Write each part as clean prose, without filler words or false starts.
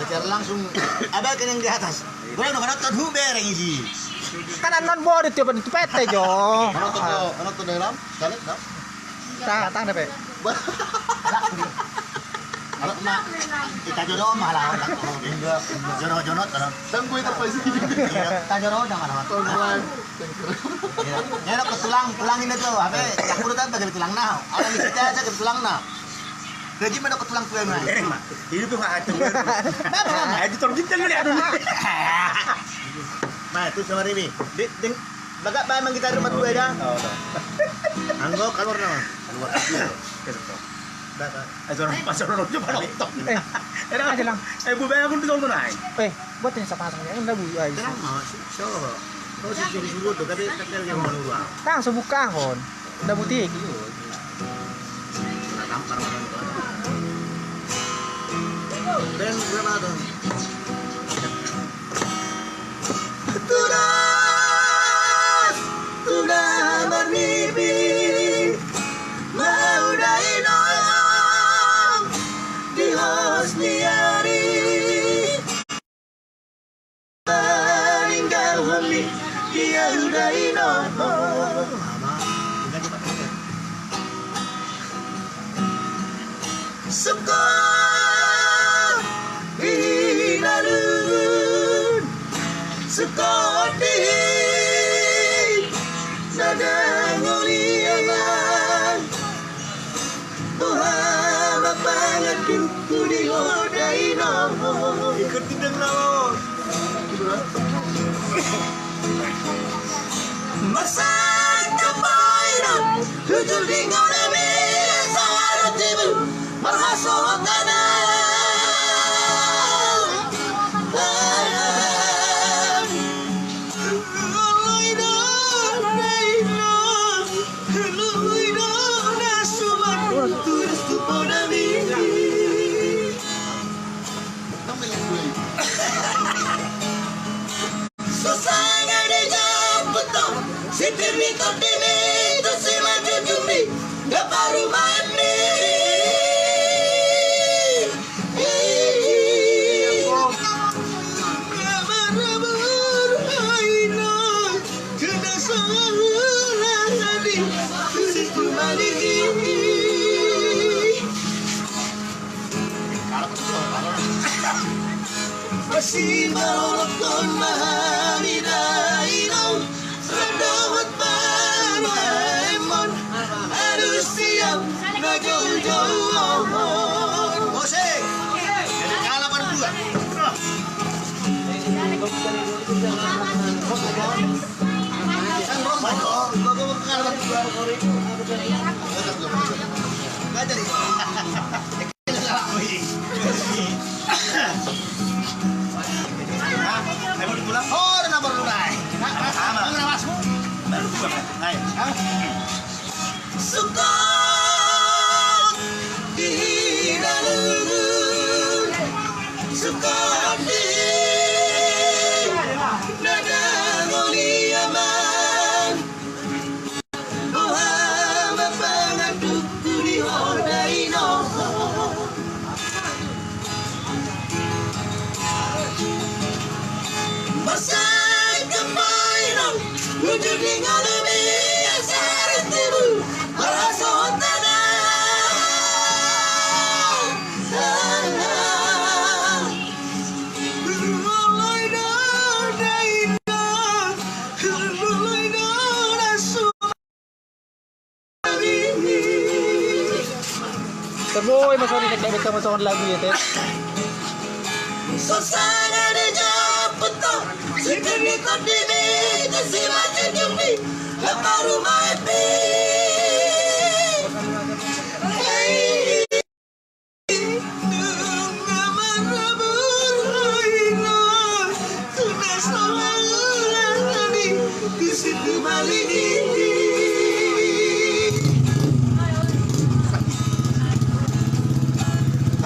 Secara langsung ada kan yang di atas. Gue udah nonton Huber yang isi. Kan non body tiap itu pete jo. Nonton dalam, dalam, dalam. Tang deh pe. Kalau mak kita jodoh malah enggak jodoh kan. Dan gue tak pasti. Kita jodoh dah malah. Ya nak tulang ini tuh, apa? Yang kudu kan bagi tulang nah. Orang di kita aja ke tulang nah. Gaji mana ke tulang tuh mah? Mak. Itu tuh enggak ada. Nah, itu tolong kita dulu ya. Nah, itu sama Rimi. Ding bagak bae mang kita rumah tuh ya. Oh. Anggo keluar nah. Keluar. Ayo orang pasar orang coba nonton. Enak aja lang. Bu bae aku tuh naik. Buat ini sapasangnya enggak bu. Terang mau so. Kau sih disuruh tuh tapi tetel yang mau luar. Tang sebuka kon. Udah butik. Tampar orang itu. Ben berapa tuh? Sudah bermimpi mau dainong di hosni hari meninggal hami dia dainong suka hinarun suka di sadang uliaman Tuhan banget ku dihodai nomo ikut tidak lawan masa kepainan tujuh ringan ini sangat tibu berhasil tanah Sitirmi kodimi tu si maju jumbi baru main ni masih melokon mahani dainong Redawat Paraimon harus siap na jauh-jauh. Musik. Jadi kalapan dua. San rombak. Gua kalapan dua kori. Enggak jadi. Ayo pulang. Oh, udah nabur lunai. Sama. Baru gua naik. Suka dihidangan suka di nada muliaman Muhammad pengadukku dihodai noho masa kemainan wujud dengan yang syarat tibu merasa tanah Terboy masuk di dekat sama lagu ya teh. Susana de Japuto, sikini kodimi, kasi maju jumbi, baru maepi.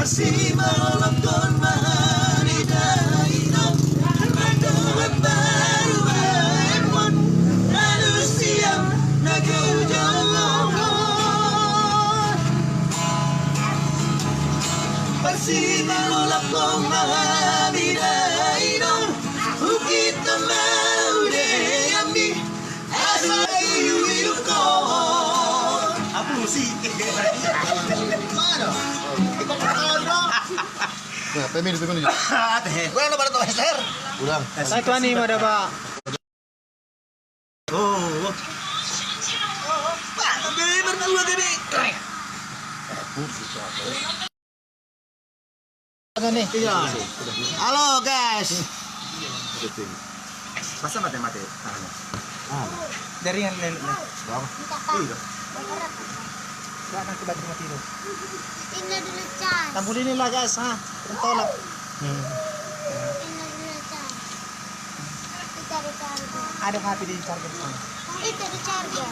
Masih melokon mahani dainong Redawat baru maemon harus siap na jauh-jauh masih melokon mahani susi. Mana? Ikut kawan dong. Nah, pemilih. Teh. Gua ano ba to, Esther? Ulang. Sa ito ani mo ba? Oh. Pak, beli berdua gini. Ano ni? Iya. Halo, guys. Masa mati. Dari yang lele. Iya. Wala nang tiba di matino. Tinggal dulu Chan. Tabulin nila guys ha. Ang tolak. Tinggal dulu Chan. Kita ada charger. Ada hati di charger sana. Itu ada charger.